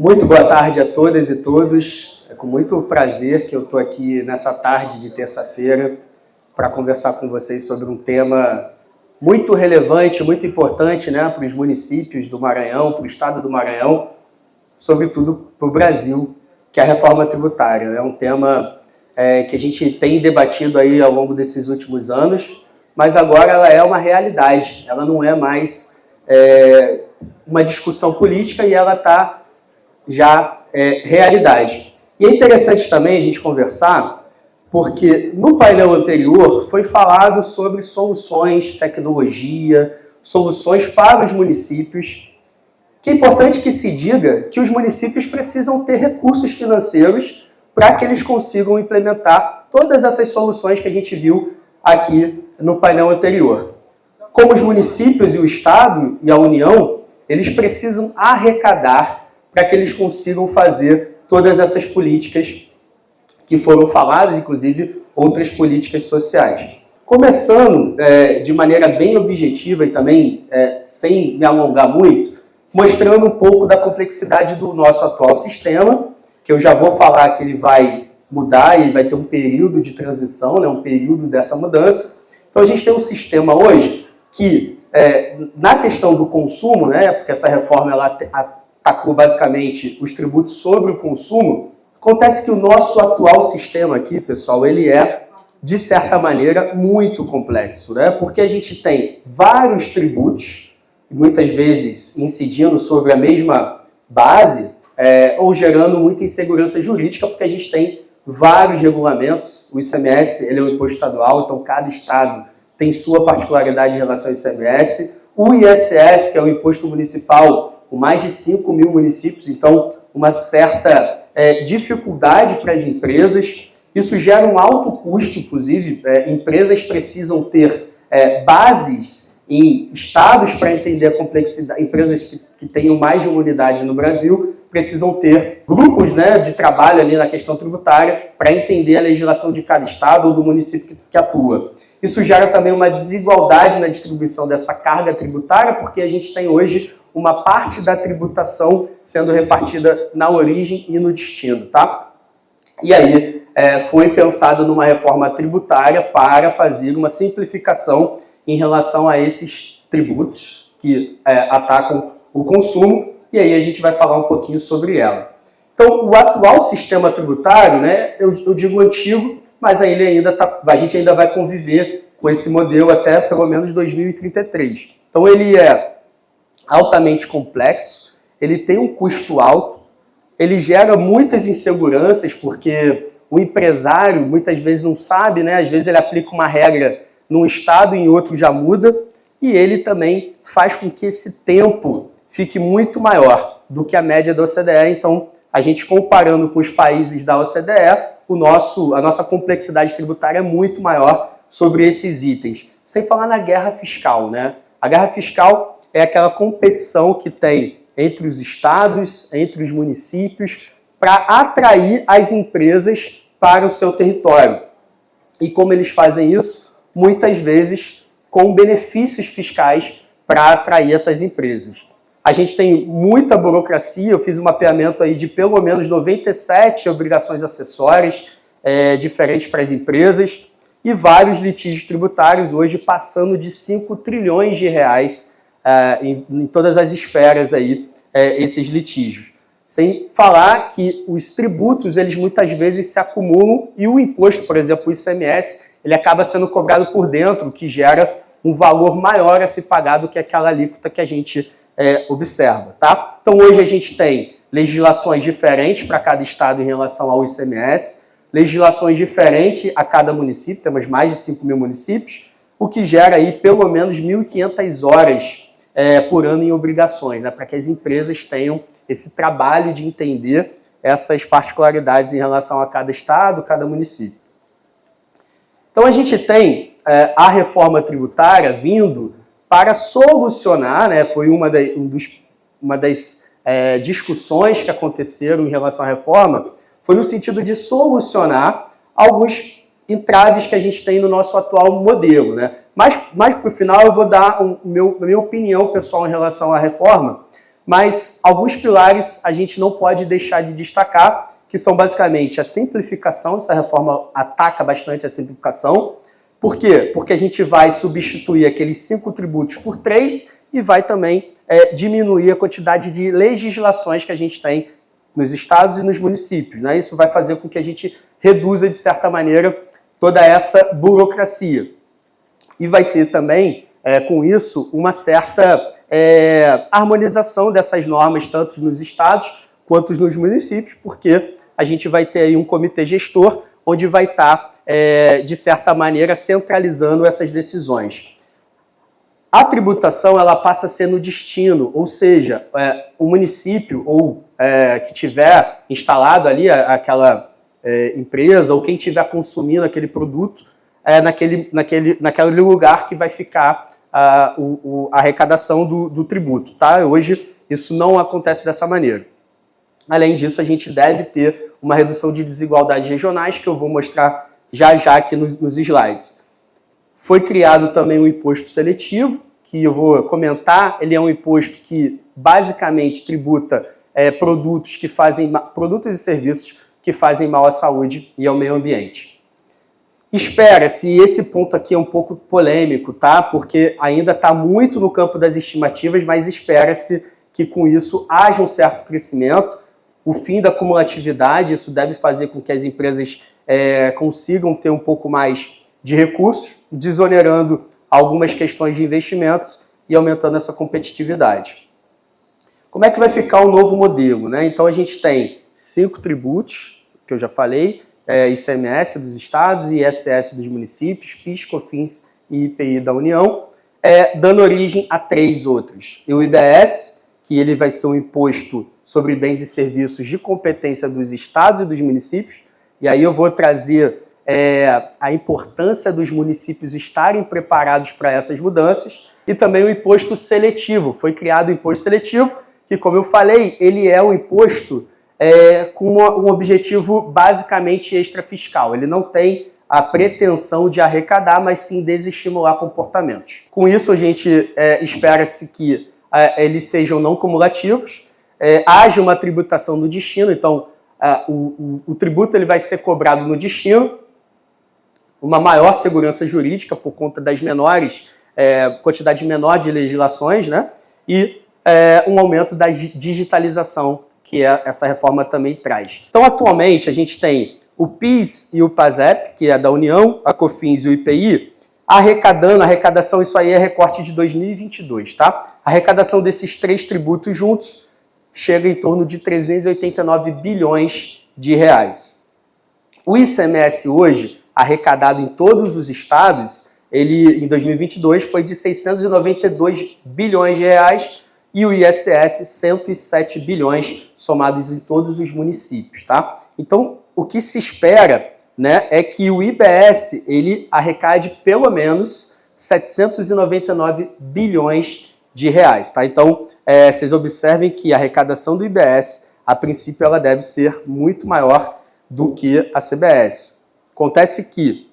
Muito boa tarde a todas e todos. É com muito prazer que eu estou aqui nessa tarde de terça-feira para conversar com vocês sobre um tema muito relevante, muito importante, né, para os municípios do Maranhão, para o estado do Maranhão, sobretudo para o Brasil, que é a reforma tributária. É um tema que a gente tem debatido aí ao longo desses últimos anos, mas agora ela é uma realidade. Ela não é mais uma discussão política e ela está já realidade. E é interessante também a gente conversar, porque no painel anterior foi falado sobre soluções, tecnologia, soluções para os municípios, que é importante que se diga que os municípios precisam ter recursos financeiros para que eles consigam implementar todas essas soluções que a gente viu aqui no painel anterior. Como os municípios e o Estado e a União, eles precisam arrecadar para que eles consigam fazer todas essas políticas que foram faladas, inclusive outras políticas sociais. Começando de maneira bem objetiva e também sem me alongar muito, mostrando um pouco da complexidade do nosso atual sistema, que eu já vou falar que ele vai mudar e vai ter um período de transição, né, um período dessa mudança. Então a gente tem um sistema hoje que, na questão do consumo, né, porque essa reforma ela atacou basicamente os tributos sobre o consumo, acontece que o nosso atual sistema aqui, pessoal, ele é, de certa maneira, muito complexo, né? Porque a gente tem vários tributos, muitas vezes incidindo sobre a mesma base, ou gerando muita insegurança jurídica, porque a gente tem vários regulamentos. O ICMS ele é um imposto estadual, então cada estado tem sua particularidade em relação ao ICMS. O ISS, que é o imposto municipal, com mais de 5 mil municípios, então uma certa dificuldade para as empresas. Isso gera um alto custo, inclusive, empresas precisam ter bases em estados para entender a complexidade. Empresas que tenham mais de uma unidade no Brasil precisam ter grupos, né, de trabalho ali na questão tributária para entender a legislação de cada estado ou do município que atua. Isso gera também uma desigualdade na distribuição dessa carga tributária, porque a gente tem hoje uma parte da tributação sendo repartida na origem e no destino, tá? E aí foi pensado numa reforma tributária para fazer uma simplificação em relação a esses tributos que atacam o consumo, e aí a gente vai falar um pouquinho sobre ela. Então, o atual sistema tributário, né, eu digo antigo, mas aí a gente ainda vai conviver com esse modelo até pelo menos 2033. Então, ele é altamente complexo, ele tem um custo alto, ele gera muitas inseguranças, porque o empresário muitas vezes não sabe, né? Às vezes ele aplica uma regra num estado e em outro já muda, e ele também faz com que esse tempo fique muito maior do que a média da OCDE. Então, a gente comparando com os países da OCDE, a nossa complexidade tributária é muito maior sobre esses itens. Sem falar na guerra fiscal, né? A guerra fiscal é aquela competição que tem entre os estados, entre os municípios, para atrair as empresas para o seu território. E como eles fazem isso? Muitas vezes com benefícios fiscais para atrair essas empresas. A gente tem muita burocracia, eu fiz um mapeamento aí de pelo menos 97 obrigações acessórias diferentes para as empresas e vários litígios tributários, hoje passando de 5 trilhões de reais em todas as esferas aí, esses litígios. Sem falar que os tributos, eles muitas vezes se acumulam e o imposto, por exemplo, o ICMS, ele acaba sendo cobrado por dentro, o que gera um valor maior a se pagar do que aquela alíquota que a gente observa, tá? Então hoje a gente tem legislações diferentes para cada estado em relação ao ICMS, legislações diferentes a cada município, temos mais de 5 mil municípios, o que gera aí pelo menos 1.500 horas por ano em obrigações, né, para que as empresas tenham esse trabalho de entender essas particularidades em relação a cada estado, cada município. Então a gente tem a reforma tributária vindo para solucionar, né, foi uma das discussões que aconteceram em relação à reforma, foi no sentido de solucionar alguns entraves que a gente tem no nosso atual modelo, né? Mas para o final eu vou dar a minha opinião pessoal em relação à reforma, Mas alguns pilares a gente não pode deixar de destacar, que são basicamente a simplificação. Essa reforma ataca bastante a simplificação. Por quê? Porque a gente vai substituir aqueles 5 tributos por 3 e vai também diminuir a quantidade de legislações que a gente tem nos estados e nos municípios, né? Isso vai fazer com que a gente reduza, de certa maneira, toda essa burocracia. E vai ter também, com isso, uma certa harmonização dessas normas, tanto nos estados quanto nos municípios, porque a gente vai ter aí um comitê gestor, onde vai estar, de certa maneira, centralizando essas decisões. A tributação ela passa a ser no destino, ou seja, o município ou que tiver instalado ali aquela empresa ou quem estiver consumindo aquele produto, naquele lugar que vai ficar a arrecadação do tributo. Tá? Hoje isso não acontece dessa maneira. Além disso, a gente deve ter uma redução de desigualdades regionais, que eu vou mostrar já aqui nos slides. Foi criado também um imposto seletivo, que eu vou comentar. Ele é um imposto que basicamente tributa produtos e serviços que fazem mal à saúde e ao meio ambiente. Espera-se, e esse ponto aqui é um pouco polêmico, tá? Porque ainda está muito no campo das estimativas, mas espera-se que com isso haja um certo crescimento. O fim da cumulatividade, isso deve fazer com que as empresas consigam ter um pouco mais de recursos, desonerando algumas questões de investimentos e aumentando essa competitividade. Como é que vai ficar o novo modelo, né? Então a gente tem 5 tributos, que eu já falei, ICMS dos estados, ISS dos municípios, PIS, COFINS e IPI da União, dando origem a 3 outros. E o IBS, que ele vai ser um imposto sobre bens e serviços de competência dos estados e dos municípios, e aí eu vou trazer a importância dos municípios estarem preparados para essas mudanças, e também o imposto seletivo. Foi criado o imposto seletivo, que, como eu falei, ele é um imposto com um objetivo basicamente extrafiscal. Ele não tem a pretensão de arrecadar, mas sim desestimular comportamentos. Com isso, a gente espera-se que eles sejam não cumulativos, haja uma tributação no destino. Então, o tributo ele vai ser cobrado no destino, uma maior segurança jurídica por conta das quantidade menor de legislações, né? E um aumento da digitalização, que essa reforma também traz. Então, atualmente, a gente tem o PIS e o PASEP, que é da União, a COFINS e o IPI, arrecadação, isso aí é recorte de 2022, tá? A arrecadação desses 3 tributos juntos chega em torno de 389 bilhões de reais. O ICMS hoje, arrecadado em todos os estados, ele em 2022 foi de 692 bilhões de reais e o ISS 107 bilhões somados em todos os municípios, tá? Então, o que se espera, né, é que o IBS ele arrecade pelo menos 799 bilhões de reais, tá? Então, vocês observem que a arrecadação do IBS, a princípio, ela deve ser muito maior do que a CBS. Acontece que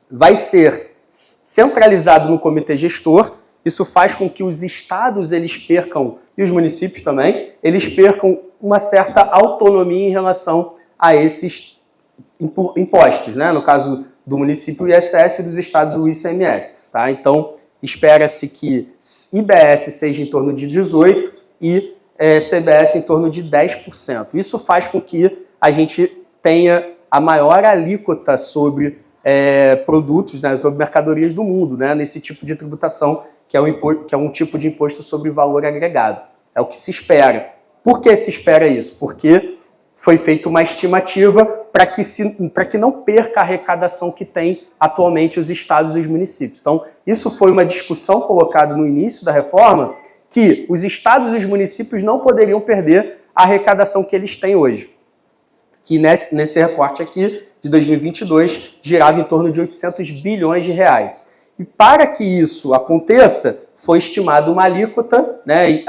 vai ser centralizado no comitê gestor. Isso faz com que os estados eles percam, e os municípios também, eles percam uma certa autonomia em relação a esses impostos, né? No caso do município, o ISS, e dos estados, o ICMS. Tá? Então, espera-se que IBS seja em torno de 18% e CBS em torno de 10%. Isso faz com que a gente tenha a maior alíquota sobre produtos, né, sobre mercadorias do mundo, né, nesse tipo de tributação, que é um tipo de imposto sobre valor agregado. É o que se espera. Por que se espera isso? Porque foi feita uma estimativa para que não perca a arrecadação que tem atualmente os estados e os municípios. Então, isso foi uma discussão colocada no início da reforma, que os estados e os municípios não poderiam perder a arrecadação que eles têm hoje. Que nesse recorte aqui, de 2022, girava em torno de 800 bilhões de reais. E para que isso aconteça, foi estimada uma alíquota, né?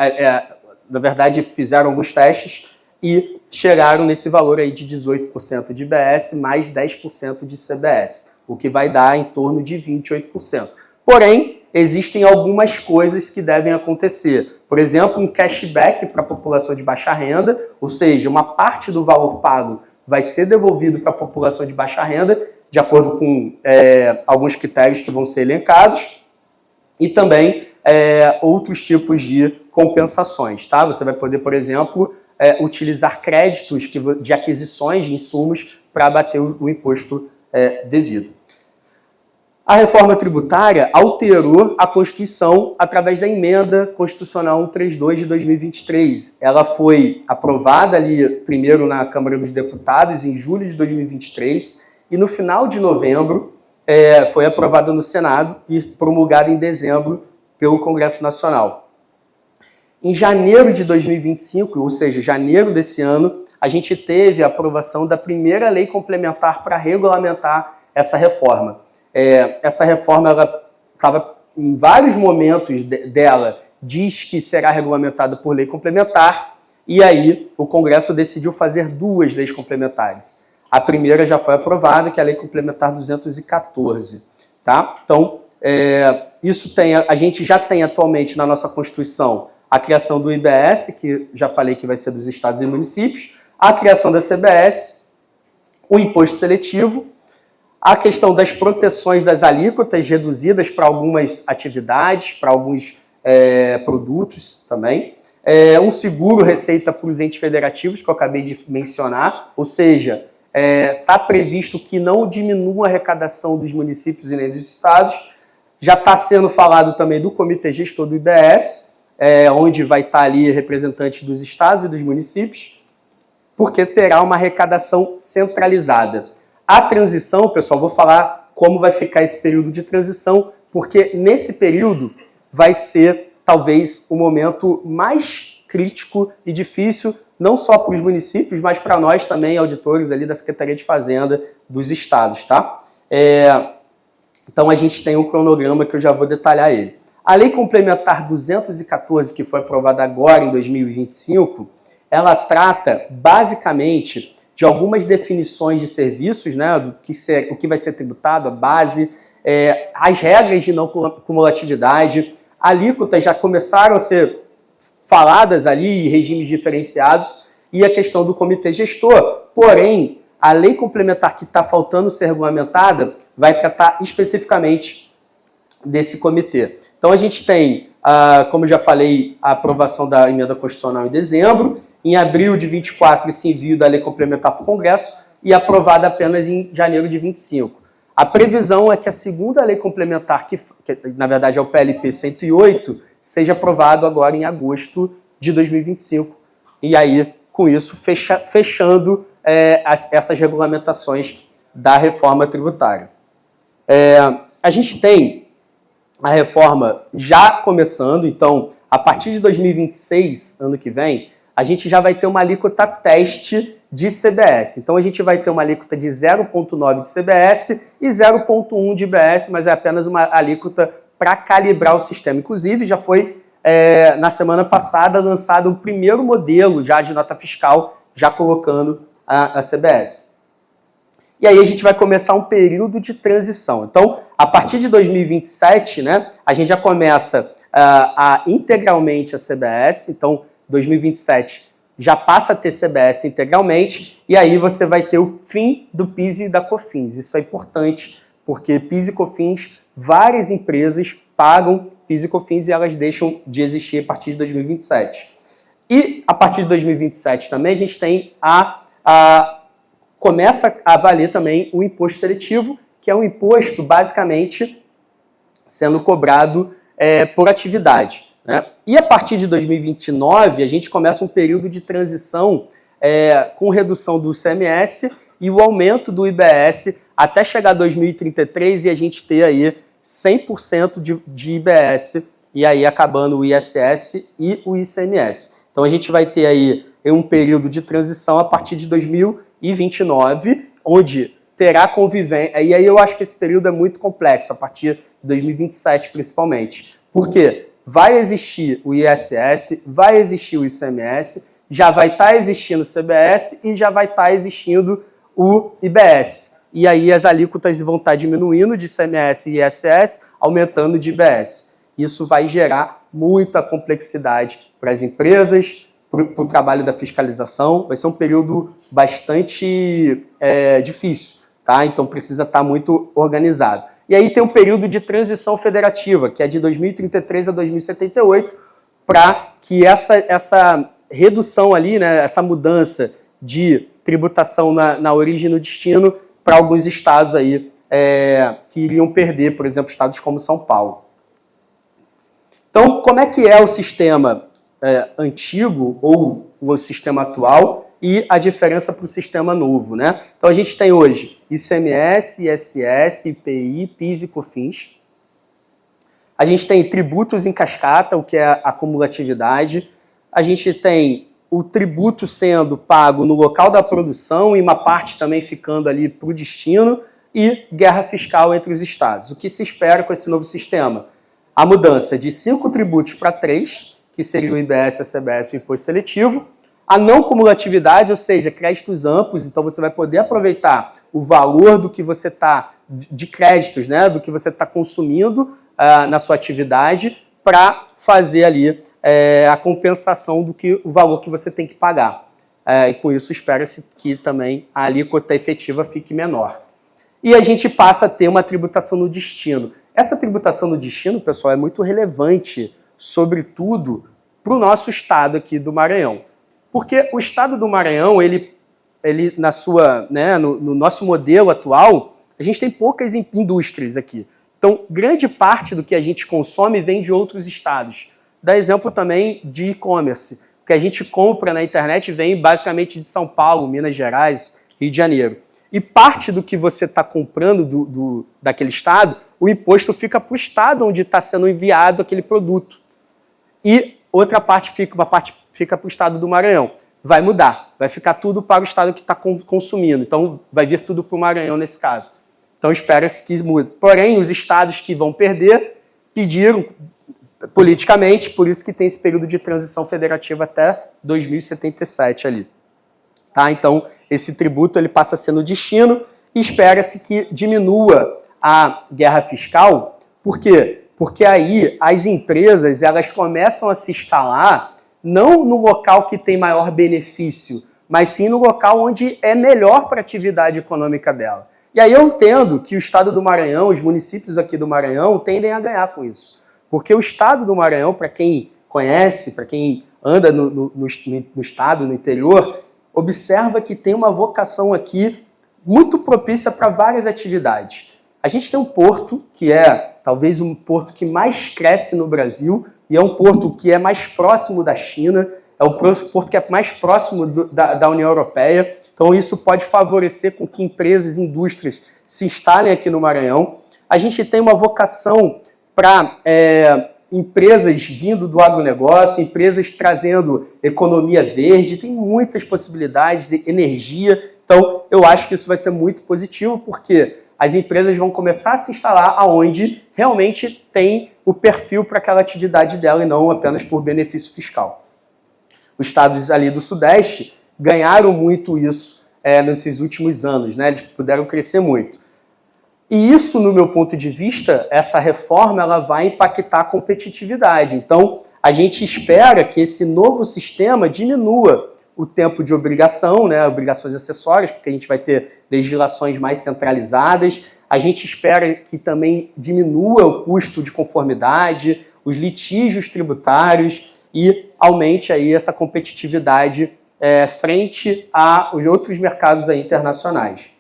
Na verdade, fizeram alguns testes e chegaram nesse valor aí de 18% de IBS mais 10% de CBS, o que vai dar em torno de 28%. Porém, existem algumas coisas que devem acontecer. Por exemplo, um cashback para a população de baixa renda, ou seja, uma parte do valor pago vai ser devolvido para a população de baixa renda, de acordo com alguns critérios que vão ser elencados, e também outros tipos de compensações. Tá? Você vai poder, por exemplo, utilizar créditos de aquisições de insumos para abater o imposto devido. A reforma tributária alterou a Constituição através da emenda constitucional 132 de 2023. Ela foi aprovada ali primeiro na Câmara dos Deputados em julho de 2023 e no final de novembro foi aprovada no Senado e promulgada em dezembro pelo Congresso Nacional. Em janeiro de 2025, ou seja, janeiro desse ano, a gente teve a aprovação da primeira lei complementar para regulamentar essa reforma. Essa reforma, ela estava em vários momentos dela, diz que será regulamentada por lei complementar, e aí o Congresso decidiu fazer duas leis complementares. A primeira já foi aprovada, que é a Lei Complementar 214. Tá? Então, a gente já tem atualmente na nossa Constituição a criação do IBS, que já falei que vai ser dos estados e municípios, a criação da CBS, o imposto seletivo, a questão das proteções das alíquotas reduzidas para algumas atividades, para alguns produtos também. Um seguro receita para os entes federativos, que eu acabei de mencionar, ou seja, está previsto que não diminua a arrecadação dos municípios e nem dos estados. Já está sendo falado também do Comitê Gestor do IBS, onde vai estar ali representantes dos estados e dos municípios, porque terá uma arrecadação centralizada. A transição, pessoal, vou falar como vai ficar esse período de transição, porque nesse período vai ser talvez o momento mais crítico e difícil, não só para os municípios, mas para nós também, auditores ali da Secretaria de Fazenda dos estados, tá? Então a gente tem um cronograma que eu já vou detalhar ele. A Lei Complementar 214, que foi aprovada agora em 2025, ela trata basicamente de algumas definições de serviços, né, o que vai ser tributado, a base, as regras de não cumulatividade, alíquotas já começaram a ser faladas ali, regimes diferenciados, e a questão do comitê gestor. Porém, a lei complementar que está faltando ser regulamentada vai tratar especificamente desse comitê. Então a gente tem, como eu já falei, a aprovação da emenda constitucional em dezembro. Em abril de 24, esse envio da lei complementar para o Congresso e aprovada apenas em janeiro de 25. A previsão é que a segunda lei complementar, que na verdade é o PLP 108, seja aprovado agora em agosto de 2025. E aí, com isso, fechando essas regulamentações da reforma tributária. A gente tem a reforma já começando, então, a partir de 2026, ano que vem, a gente já vai ter uma alíquota teste de CBS. Então, a gente vai ter uma alíquota de 0,9 de CBS e 0,1 de IBS, mas é apenas uma alíquota para calibrar o sistema. Inclusive, já foi, na semana passada, lançado o primeiro modelo já de nota fiscal, já colocando a CBS. E aí a gente vai começar um período de transição. Então, a partir de 2027, né, a gente já começa integralmente a CBS. Então, 2027 já passa a ter CBS integralmente, e aí você vai ter o fim do PIS e da COFINS. Isso é importante, porque PIS e COFINS, várias empresas pagam PIS e COFINS e elas deixam de existir a partir de 2027. E a partir de 2027 também a gente tem começa a valer também o imposto seletivo, que é um imposto basicamente sendo cobrado por atividade. Né? E a partir de 2029, a gente começa um período de transição com redução do ICMS e o aumento do IBS até chegar a 2033 e a gente ter aí 100% de IBS e aí acabando o ISS e o ICMS. Então a gente vai ter aí um período de transição a partir de 2029, onde terá convivência. E aí eu acho que esse período é muito complexo, a partir de 2027 principalmente. Por quê? Vai existir o ISS, vai existir o ICMS, já vai estar existindo o CBS e já vai estar existindo o IBS. E aí as alíquotas vão estar diminuindo de ICMS e ISS, aumentando de IBS. Isso vai gerar muita complexidade para as empresas, para o trabalho da fiscalização. Vai ser um período bastante difícil, tá? Então precisa estar muito organizado. E aí tem um período de transição federativa, que é de 2033 a 2078, para que essa redução ali, né, essa mudança de tributação na origem e no destino para alguns estados aí que iriam perder, por exemplo, estados como São Paulo. Então, como é que é o sistema antigo ou o sistema atual e a diferença para o sistema novo, né? Então, a gente tem hoje ICMS, ISS, IPI, PIS e COFINS. A gente tem tributos em cascata, o que é a cumulatividade. A gente tem o tributo sendo pago no local da produção e uma parte também ficando ali para o destino, e guerra fiscal entre os estados. O que se espera com esse novo sistema? A mudança de 5 tributos para 3, que seria o IBS, a CBS e o Imposto Seletivo. A não cumulatividade, ou seja, créditos amplos, então você vai poder aproveitar o valor do que você está, de créditos, né, do que você está consumindo na sua atividade, para fazer ali a compensação o valor que você tem que pagar. E com isso espera-se que também a alíquota efetiva fique menor. E a gente passa a ter uma tributação no destino. Essa tributação no destino, pessoal, é muito relevante, sobretudo para o nosso estado aqui do Maranhão. Porque o estado do Maranhão, ele na sua, né, no nosso modelo atual, a gente tem poucas indústrias aqui. Então, grande parte do que a gente consome vem de outros estados. Dá exemplo também de e-commerce. O que a gente compra na internet vem basicamente de São Paulo, Minas Gerais, Rio de Janeiro. E parte do que você está comprando daquele estado, o imposto fica para o estado onde está sendo enviado aquele produto. E outra parte fica para o estado do Maranhão. Vai mudar, vai ficar tudo para o estado que está consumindo. Então, vai vir tudo para o Maranhão nesse caso. Então, espera-se que mude. Porém, os estados que vão perder pediram politicamente, por isso que tem esse período de transição federativa até 2077 ali. Tá? Então, esse tributo ele passa a ser no destino e espera-se que diminua a guerra fiscal. Por quê? Porque aí as empresas elas começam a se instalar não no local que tem maior benefício, mas sim no local onde é melhor para a atividade econômica dela. E aí eu entendo que o estado do Maranhão, os municípios aqui do Maranhão tendem a ganhar com isso. Porque o estado do Maranhão, para quem conhece, para quem anda no estado, no interior, observa que tem uma vocação aqui muito propícia para várias atividades. A gente tem um porto, que é talvez um porto que mais cresce no Brasil, e é um porto que é mais próximo da China, é o porto que é mais próximo da União Europeia. Então isso pode favorecer com que empresas e indústrias se instalem aqui no Maranhão. A gente tem uma vocação para empresas vindo do agronegócio, empresas trazendo economia verde, tem muitas possibilidades, energia. Então, eu acho que isso vai ser muito positivo, porque as empresas vão começar a se instalar aonde realmente tem o perfil para aquela atividade dela e não apenas por benefício fiscal. Os estados ali do Sudeste ganharam muito isso nesses últimos anos, né? Eles puderam crescer muito. E isso, no meu ponto de vista, essa reforma ela vai impactar a competitividade. Então, a gente espera que esse novo sistema diminua o tempo de obrigação, né, obrigações acessórias, porque a gente vai ter legislações mais centralizadas. A gente espera que também diminua o custo de conformidade, os litígios tributários e aumente aí essa competitividade frente aos outros mercados aí internacionais.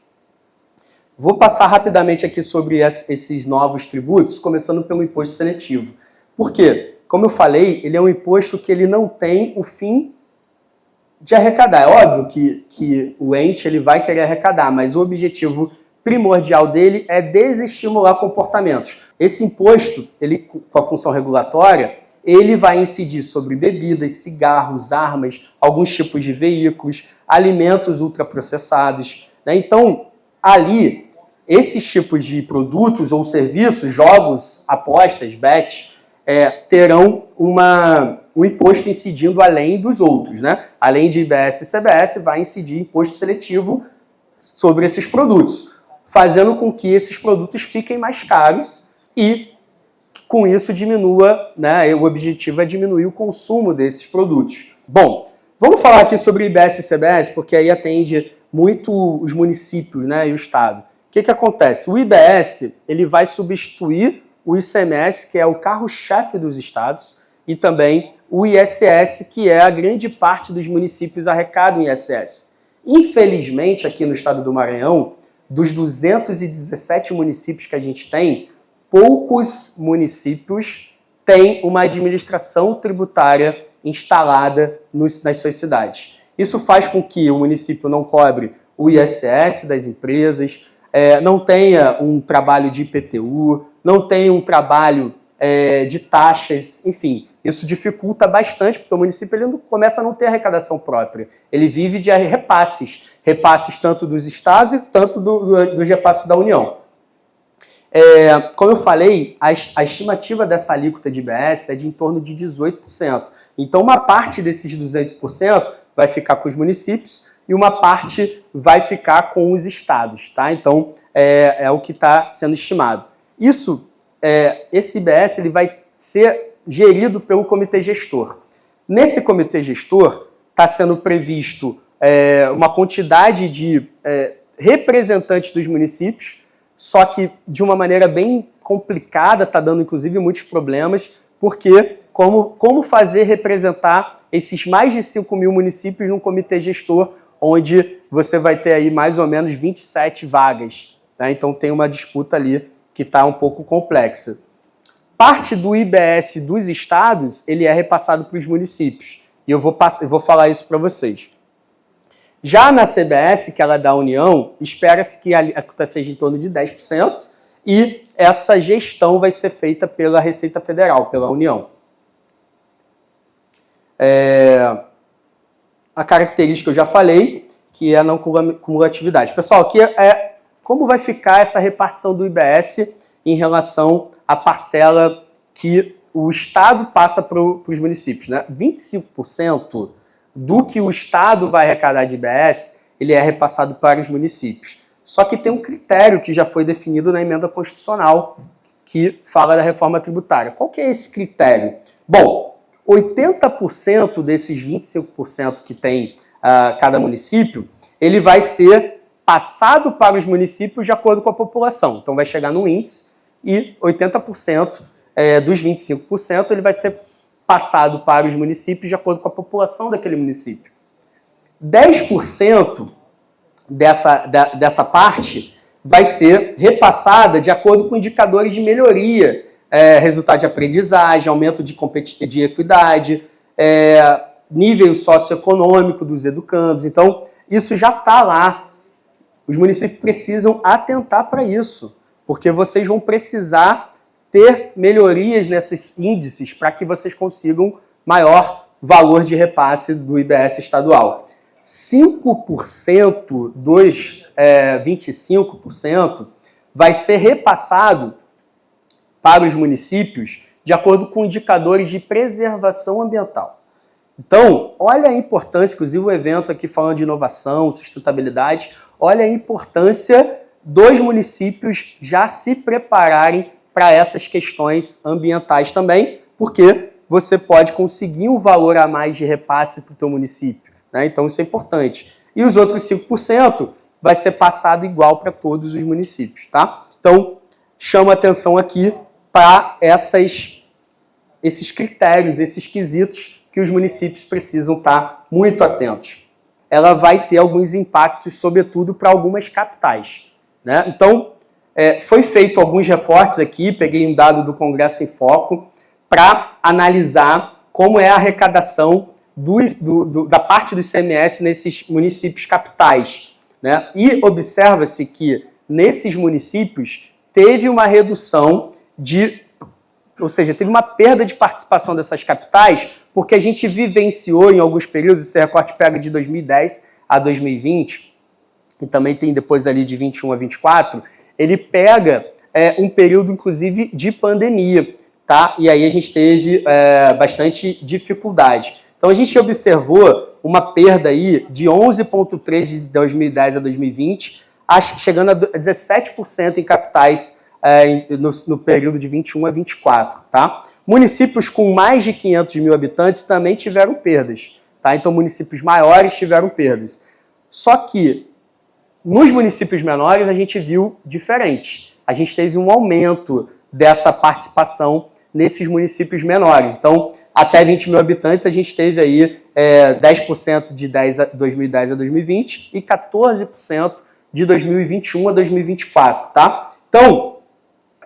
Vou passar rapidamente aqui sobre esses novos tributos, começando pelo imposto seletivo. Por quê? Como eu falei, ele é um imposto que ele não tem o fim de arrecadar. É óbvio que o ente ele vai querer arrecadar, mas o objetivo primordial dele é desestimular comportamentos. Esse imposto, ele, com a função regulatória, ele vai incidir sobre bebidas, cigarros, armas, alguns tipos de veículos, alimentos ultraprocessados, né? Então, ali, esses tipos de produtos ou serviços, jogos, apostas, bets, terão um imposto incidindo além dos outros, né? Além de IBS e CBS, vai incidir imposto seletivo sobre esses produtos, fazendo com que esses produtos fiquem mais caros e com isso diminua, né, o objetivo é diminuir o consumo desses produtos. Bom, vamos falar aqui sobre IBS e CBS, porque aí atende muito os municípios, né, e o Estado. O que acontece? O IBS ele vai substituir o ICMS, que é o carro-chefe dos estados, e também o ISS, que é a grande parte dos municípios arrecadam ISS. Infelizmente, aqui no estado do Maranhão, dos 217 municípios que a gente tem, poucos municípios têm uma administração tributária instalada nas suas cidades. Isso faz com que o município não cobre o ISS das empresas, não tenha um trabalho de IPTU, não tenha um trabalho de taxas, enfim. Isso dificulta bastante, porque o município ele começa a não ter arrecadação própria. Ele vive de repasses tanto dos estados e tanto dos repasses da União. Como eu falei, a estimativa dessa alíquota de IBS é de em torno de 18%. Então, uma parte desses 18% vai ficar com os municípios e uma parte vai ficar com os estados, tá? Então, é o que está sendo estimado. Esse IBS ele vai ser gerido pelo comitê gestor. Nesse comitê gestor está sendo previsto uma quantidade de representantes dos municípios, só que de uma maneira bem complicada, está dando inclusive muitos problemas, porque como fazer representar esses mais de 5 mil municípios num comitê gestor, onde você vai ter aí mais ou menos 27 vagas, né? Então tem uma disputa ali que está um pouco complexa. Parte do IBS dos estados, ele é repassado para os municípios. E eu vou falar isso para vocês. Já na CBS, que ela é da União, espera-se que a alíquota seja em torno de 10% e essa gestão vai ser feita pela Receita Federal, pela União. A característica eu já falei, que é a não cumulatividade. Pessoal, aqui como vai ficar essa repartição do IBS em relação à parcela que o Estado passa para os municípios, né? 25% do que o Estado vai arrecadar de IBS, ele é repassado para os municípios. Só que tem um critério que já foi definido na emenda constitucional que fala da reforma tributária. Qual que é esse critério? Bom, 80% desses 25% que tem cada município, ele vai ser passado para os municípios de acordo com a população. Então vai chegar no índice e 80% dos 25% ele vai ser passado para os municípios de acordo com a população daquele município. 10% dessa parte vai ser repassada de acordo com indicadores de melhoria, resultado de aprendizagem, aumento de equidade, nível socioeconômico dos educandos. Então, isso já está lá. Os municípios precisam atentar para isso, porque vocês vão precisar ter melhorias nesses índices para que vocês consigam maior valor de repasse do IBS estadual. 5% dos 25% vai ser repassado para os municípios de acordo com indicadores de preservação ambiental. Então, olha a importância, inclusive o evento aqui falando de inovação, sustentabilidade, olha a importância dos municípios já se prepararem para essas questões ambientais também, porque você pode conseguir um valor a mais de repasse para o teu município, né? Então isso é importante. E os outros 5% vai ser passado igual para todos os municípios, tá? Então, chama atenção aqui para esses critérios, esses quesitos que os municípios precisam estar muito atentos. Ela vai ter alguns impactos, sobretudo para algumas capitais, né? Então, foi feito alguns recortes aqui, peguei um dado do Congresso em Foco para analisar como é a arrecadação da parte do ICMS nesses municípios capitais, né? E observa-se que nesses municípios teve uma redução ou seja, teve uma perda de participação dessas capitais, porque a gente vivenciou em alguns períodos, esse recorte pega de 2010 a 2020, e também tem depois ali de 21 a 24, ele pega um período, inclusive, de pandemia, tá? E aí a gente teve bastante dificuldade. Então a gente observou uma perda aí de 11,3% de 2010 a 2020, chegando a 17% em capitais no período de 21 a 24, tá? Municípios com mais de 500 mil habitantes também tiveram perdas, tá? Então, municípios maiores tiveram perdas. Só que, nos municípios menores, a gente viu diferente. A gente teve um aumento dessa participação nesses municípios menores. Então, até 20 mil habitantes, a gente teve aí 10% de 2010 a 2020 e 14% de 2021 a 2024, tá? Então,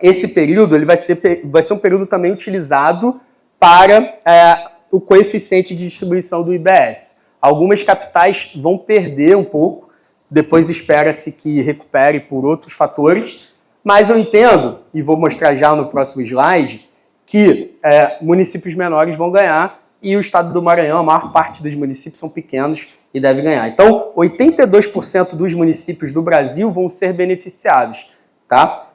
esse período ele vai ser um período também utilizado para o coeficiente de distribuição do IBS. Algumas capitais vão perder um pouco, depois espera-se que recupere por outros fatores, mas eu entendo, e vou mostrar já no próximo slide, que municípios menores vão ganhar e o estado do Maranhão, a maior parte dos municípios são pequenos e deve ganhar. Então, 82% dos municípios do Brasil vão ser beneficiados. Tá?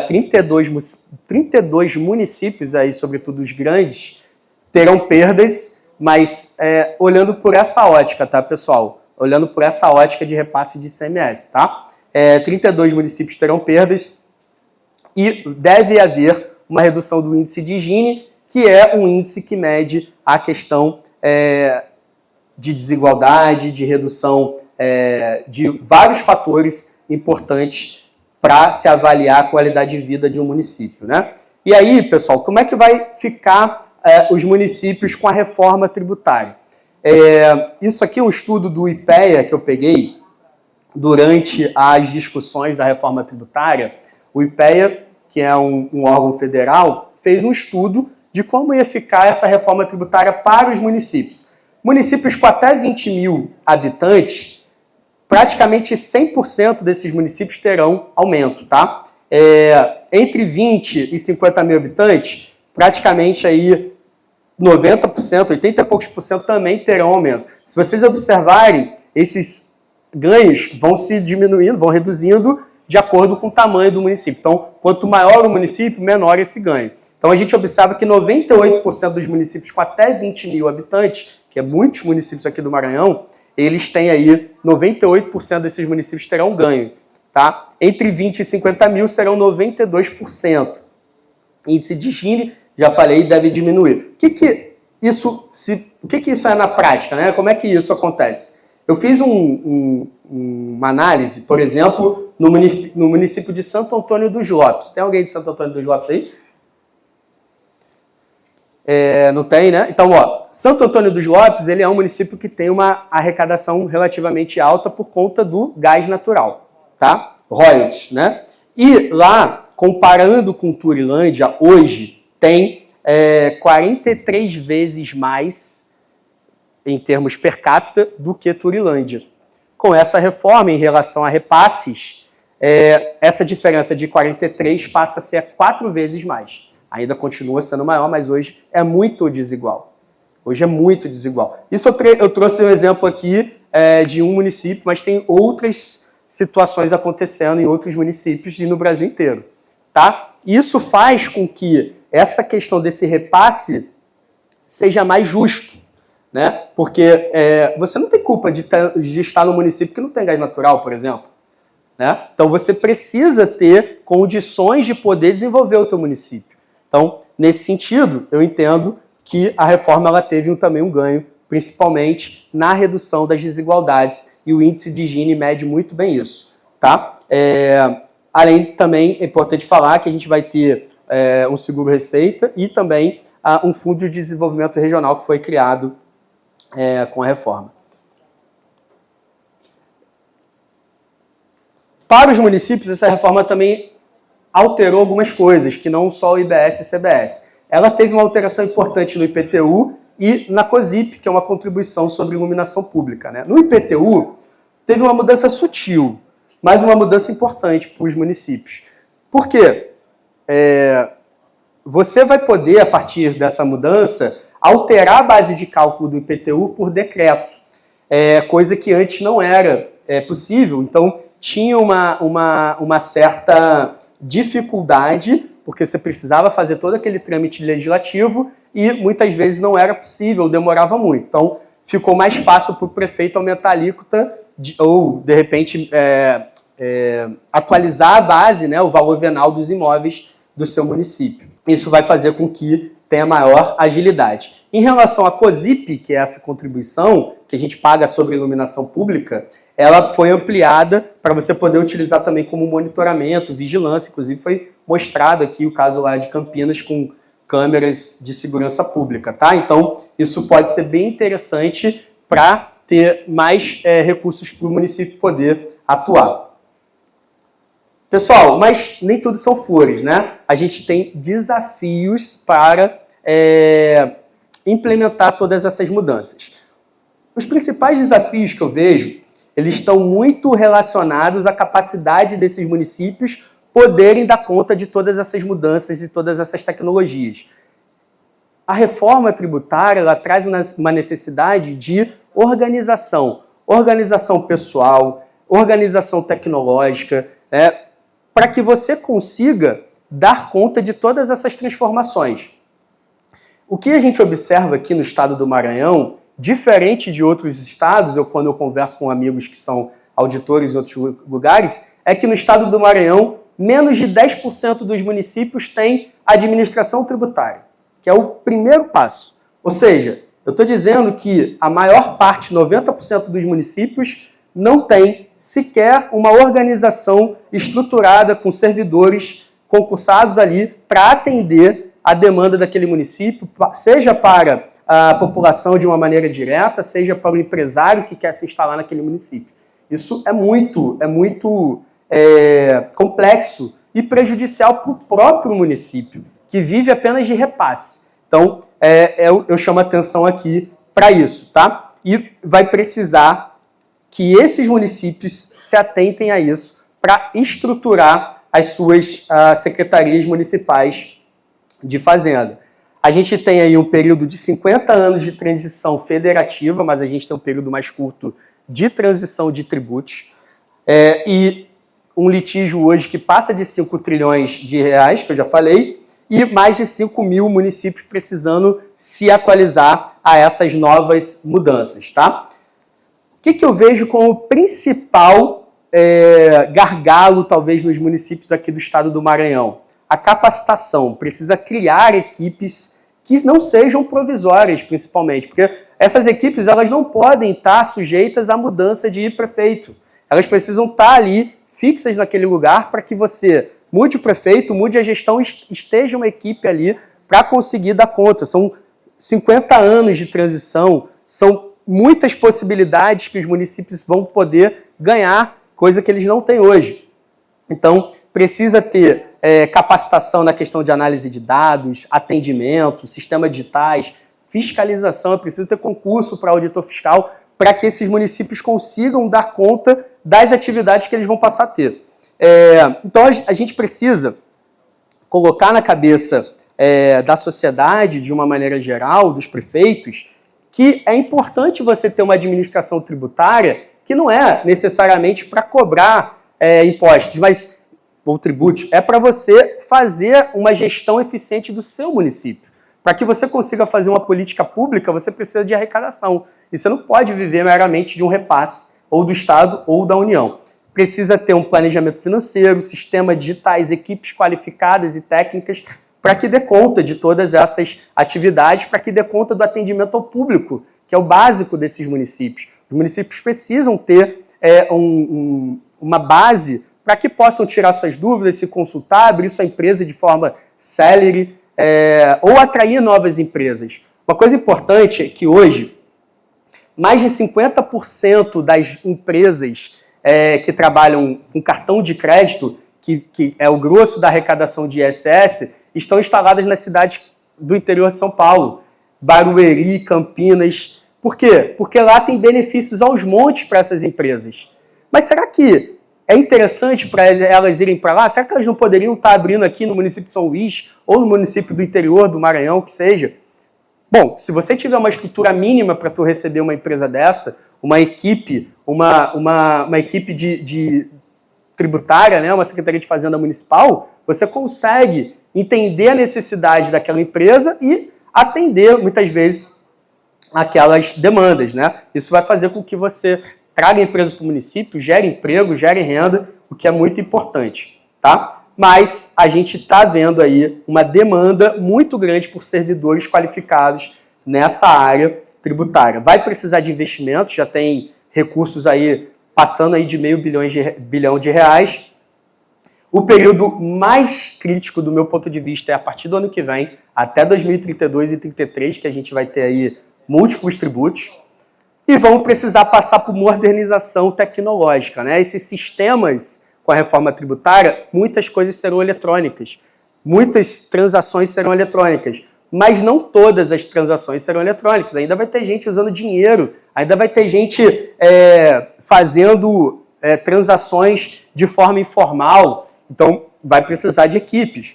32 municípios, aí, sobretudo os grandes, terão perdas, mas olhando por essa ótica, tá, pessoal? Olhando por essa ótica de repasse de ICMS, tá? 32 municípios terão perdas e deve haver uma redução do índice de Gini, que é um índice que mede a questão de desigualdade, de redução de vários fatores importantes para se avaliar a qualidade de vida de um município, né? E aí, pessoal, como é que vai ficar os municípios com a reforma tributária? Isso aqui é um estudo do IPEA que eu peguei durante as discussões da reforma tributária. O IPEA, que é um órgão federal, fez um estudo de como ia ficar essa reforma tributária para os municípios. Municípios com até 20 mil habitantes, praticamente 100% desses municípios terão aumento, tá? Entre 20 e 50 mil habitantes, praticamente aí 90%, 80 e poucos por cento também terão aumento. Se vocês observarem, esses ganhos vão se diminuindo, vão reduzindo de acordo com o tamanho do município. Então, quanto maior o município, menor esse ganho. Então, a gente observa que 98% dos municípios com até 20 mil habitantes, que é muitos municípios aqui do Maranhão, eles têm aí, 98% desses municípios terão ganho, tá? Entre 20 e 50 mil serão 92%. Índice de Gini, já falei, deve diminuir. O que isso é na prática, né? Como é que isso acontece? Eu fiz uma análise, por exemplo, no município de Santo Antônio dos Lopes. Tem alguém de Santo Antônio dos Lopes aí? Não tem, né? Então, Santo Antônio dos Lopes, ele é um município que tem uma arrecadação relativamente alta por conta do gás natural, tá? Royalties, né? E lá, comparando com Turilândia, hoje tem 43 vezes mais em termos per capita do que Turilândia. Com essa reforma, em relação a repasses, essa diferença de 43 passa a ser 4 vezes mais. Ainda continua sendo maior, mas hoje é muito desigual. Hoje é muito desigual. Isso eu trouxe um exemplo aqui de um município, mas tem outras situações acontecendo em outros municípios e no Brasil inteiro. Tá? Isso faz com que essa questão desse repasse seja mais justo, né? Porque você não tem culpa de estar no município que não tem gás natural, por exemplo. Né? Então você precisa ter condições de poder desenvolver o teu município. Então, nesse sentido, eu entendo que a reforma ela teve também um ganho, principalmente na redução das desigualdades, e o índice de Gini mede muito bem isso. Tá? Além, também, é importante falar que a gente vai ter um seguro-receita e também um fundo de desenvolvimento regional que foi criado com a reforma. Para os municípios, essa reforma também alterou algumas coisas, que não só o IBS e CBS. Ela teve uma alteração importante no IPTU e na COSIP, que é uma contribuição sobre iluminação pública. Né? No IPTU, teve uma mudança sutil, mas uma mudança importante para os municípios. Por quê? Você vai poder, a partir dessa mudança, alterar a base de cálculo do IPTU por decreto, coisa que antes não era possível. Então, tinha uma certa dificuldade, porque você precisava fazer todo aquele trâmite legislativo e muitas vezes não era possível, demorava muito. Então, ficou mais fácil para o prefeito aumentar a alíquota ou, de repente, atualizar a base, né, o valor venal dos imóveis do seu município. Isso vai fazer com que tenha maior agilidade. Em relação à COSIP, que é essa contribuição que a gente paga sobre iluminação pública, ela foi ampliada para você poder utilizar também como monitoramento, vigilância. Inclusive foi mostrado aqui o caso lá de Campinas com câmeras de segurança pública, tá? Então, isso pode ser bem interessante para ter mais recursos para o município poder atuar. Pessoal, mas nem tudo são flores, né? A gente tem desafios para implementar todas essas mudanças. Os principais desafios que eu vejo, eles estão muito relacionados à capacidade desses municípios poderem dar conta de todas essas mudanças e todas essas tecnologias. A reforma tributária, ela traz uma necessidade de organização pessoal, organização tecnológica, para que você consiga dar conta de todas essas transformações. O que a gente observa aqui no estado do Maranhão, diferente de outros estados, quando eu converso com amigos que são auditores em outros lugares, é que no estado do Maranhão, menos de 10% dos municípios têm administração tributária, que é o primeiro passo. Ou seja, eu estou dizendo que a maior parte, 90% dos municípios, não tem sequer uma organização estruturada com servidores concursados ali para atender a demanda daquele município, seja para a população de uma maneira direta, seja para o empresário que quer se instalar naquele município. Isso é muito complexo e prejudicial para o próprio município, que vive apenas de repasse. Então, eu chamo a atenção aqui para isso, tá? E vai precisar que esses municípios se atentem a isso para estruturar as suas secretarias municipais de fazenda. A gente tem aí um período de 50 anos de transição federativa, mas a gente tem um período mais curto de transição de tributos. E um litígio hoje que passa de 5 trilhões de reais, que eu já falei, e mais de 5 mil municípios precisando se atualizar a essas novas mudanças, tá? O que eu vejo como principal gargalo, talvez, nos municípios aqui do estado do Maranhão? A capacitação. Precisa criar equipes que não sejam provisórias, principalmente, porque essas equipes elas não podem estar sujeitas à mudança de prefeito. Elas precisam estar ali, fixas naquele lugar, para que você mude o prefeito, mude a gestão, esteja uma equipe ali para conseguir dar conta. São 50 anos de transição, são muitas possibilidades que os municípios vão poder ganhar, coisa que eles não têm hoje. Então, precisa ter capacitação na questão de análise de dados, atendimento, sistemas digitais, fiscalização. É preciso ter concurso para auditor fiscal para que esses municípios consigam dar conta das atividades que eles vão passar a ter. Então, a gente precisa colocar na cabeça da sociedade, de uma maneira geral, dos prefeitos, que é importante você ter uma administração tributária que não é necessariamente para cobrar impostos, mas ou tributos, é para você fazer uma gestão eficiente do seu município. Para que você consiga fazer uma política pública, você precisa de arrecadação. E você não pode viver meramente de um repasse, ou do Estado ou da União. Precisa ter um planejamento financeiro, sistemas digitais, equipes qualificadas e técnicas para que dê conta de todas essas atividades, para que dê conta do atendimento ao público, que é o básico desses municípios. Os municípios precisam ter uma base para que possam tirar suas dúvidas, se consultar, abrir sua empresa de forma célere, ou atrair novas empresas. Uma coisa importante é que hoje, mais de 50% das empresas que trabalham com cartão de crédito, que é o grosso da arrecadação de ISS, estão instaladas nas cidades do interior de São Paulo, Barueri, Campinas. Por quê? Porque lá tem benefícios aos montes para essas empresas. Mas será que é interessante para elas irem para lá? Será que elas não poderiam estar abrindo aqui no município de São Luís ou no município do interior do Maranhão, que seja? Bom, se você tiver uma estrutura mínima para tu receber uma empresa dessa, uma equipe, uma equipe de tributária, né, uma Secretaria de Fazenda Municipal, você consegue entender a necessidade daquela empresa e atender, muitas vezes, aquelas demandas, né? Isso vai fazer com que você traga empresas para o município, gere emprego, gere renda, o que é muito importante, tá? Mas a gente está vendo aí uma demanda muito grande por servidores qualificados nessa área tributária. Vai precisar de investimentos, já tem recursos aí passando aí de bilhão de reais. O período mais crítico do meu ponto de vista é a partir do ano que vem, até 2032 e 2033, que a gente vai ter aí múltiplos tributos. E vamos precisar passar por modernização tecnológica, né? Esses sistemas, com a reforma tributária, muitas coisas serão eletrônicas, muitas transações serão eletrônicas, mas não todas as transações serão eletrônicas. Ainda vai ter gente usando dinheiro, ainda vai ter gente fazendo transações de forma informal. Então, vai precisar de equipes,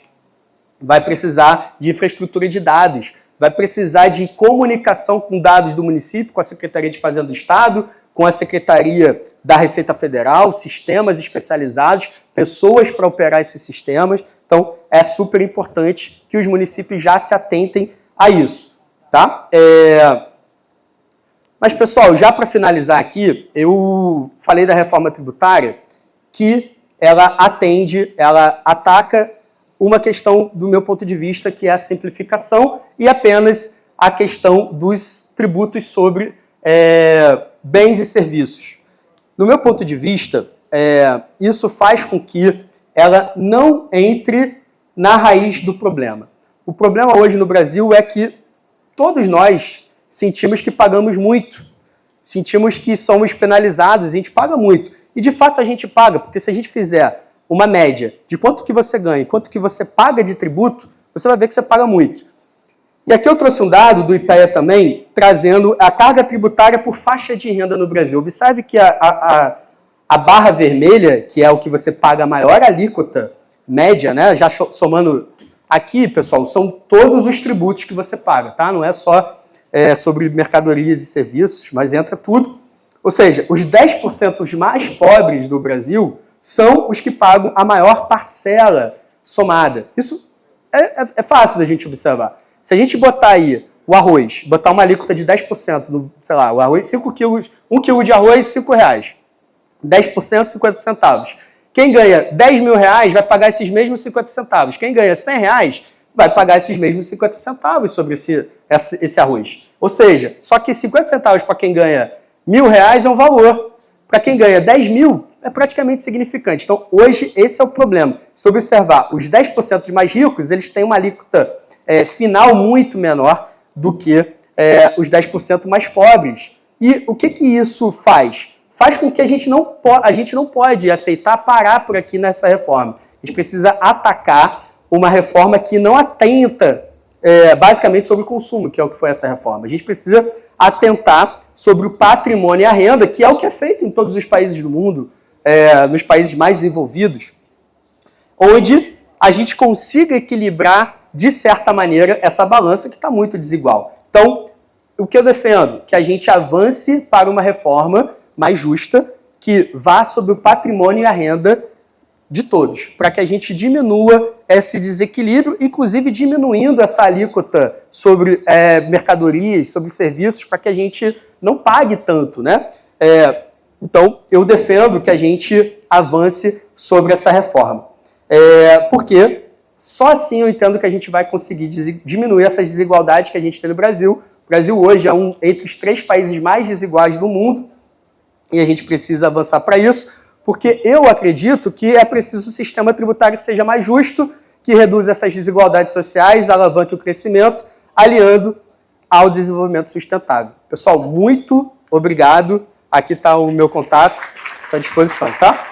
vai precisar de infraestrutura de dados, vai precisar de comunicação com dados do município, com a Secretaria de Fazenda do Estado, com a Secretaria da Receita Federal, sistemas especializados, pessoas para operar esses sistemas. Então, é super importante que os municípios já se atentem a isso, tá? Mas, pessoal, já para finalizar aqui, eu falei da reforma tributária que ela ataca uma questão, do meu ponto de vista, que é a simplificação e apenas a questão dos tributos sobre bens e serviços. No meu ponto de vista, isso faz com que ela não entre na raiz do problema. O problema hoje no Brasil é que todos nós sentimos que pagamos muito, sentimos que somos penalizados, a gente paga muito. E de fato a gente paga, porque se a gente fizer uma média de quanto que você ganha e quanto que você paga de tributo, você vai ver que você paga muito. E aqui eu trouxe um dado do IPEA também, trazendo a carga tributária por faixa de renda no Brasil. Observe que a barra vermelha, que é o que você paga a maior alíquota média, né? Já somando aqui, pessoal, são todos os tributos que você paga, tá? Não é só sobre mercadorias e serviços, mas entra tudo. Ou seja, os 10% mais pobres do Brasil são os que pagam a maior parcela somada. Isso é fácil da gente observar. Se a gente botar aí o arroz, botar uma alíquota de 10%, no, sei lá, o arroz, 5 quilos, 1 quilo de arroz, R$5. 10%, 50 centavos. Quem ganha 10 mil reais vai pagar esses mesmos 50 centavos. Quem ganha 100 reais vai pagar esses mesmos 50 centavos sobre esse arroz. Ou seja, só que 50 centavos para quem ganha R$1.000 é um valor. Para quem ganha 10 mil, é praticamente insignificante. Então, hoje, esse é o problema. Se observar, os 10% mais ricos, eles têm uma alíquota final muito menor do que os 10% mais pobres. E o que isso faz? Faz com que a gente não pode aceitar parar por aqui nessa reforma. A gente precisa atacar uma reforma que não atenta basicamente sobre o consumo, que é o que foi essa reforma. A gente precisa atentar sobre o patrimônio e a renda, que é o que é feito em todos os países do mundo, nos países mais desenvolvidos, onde a gente consiga equilibrar, de certa maneira, essa balança que está muito desigual. Então, o que eu defendo? Que a gente avance para uma reforma mais justa, que vá sobre o patrimônio e a renda de todos, para que a gente diminua esse desequilíbrio, inclusive diminuindo essa alíquota sobre mercadorias, sobre serviços, para que a gente não pague tanto, né? Então, eu defendo que a gente avance sobre essa reforma. Porque só assim eu entendo que a gente vai conseguir diminuir essas desigualdades que a gente tem no Brasil. O Brasil hoje é entre os 3 países mais desiguais do mundo, e a gente precisa avançar para isso, porque eu acredito que é preciso um sistema tributário que seja mais justo, que reduza essas desigualdades sociais, alavanque o crescimento, aliando ao desenvolvimento sustentável. Pessoal, muito obrigado. Aqui está o meu contato, estou à disposição, tá?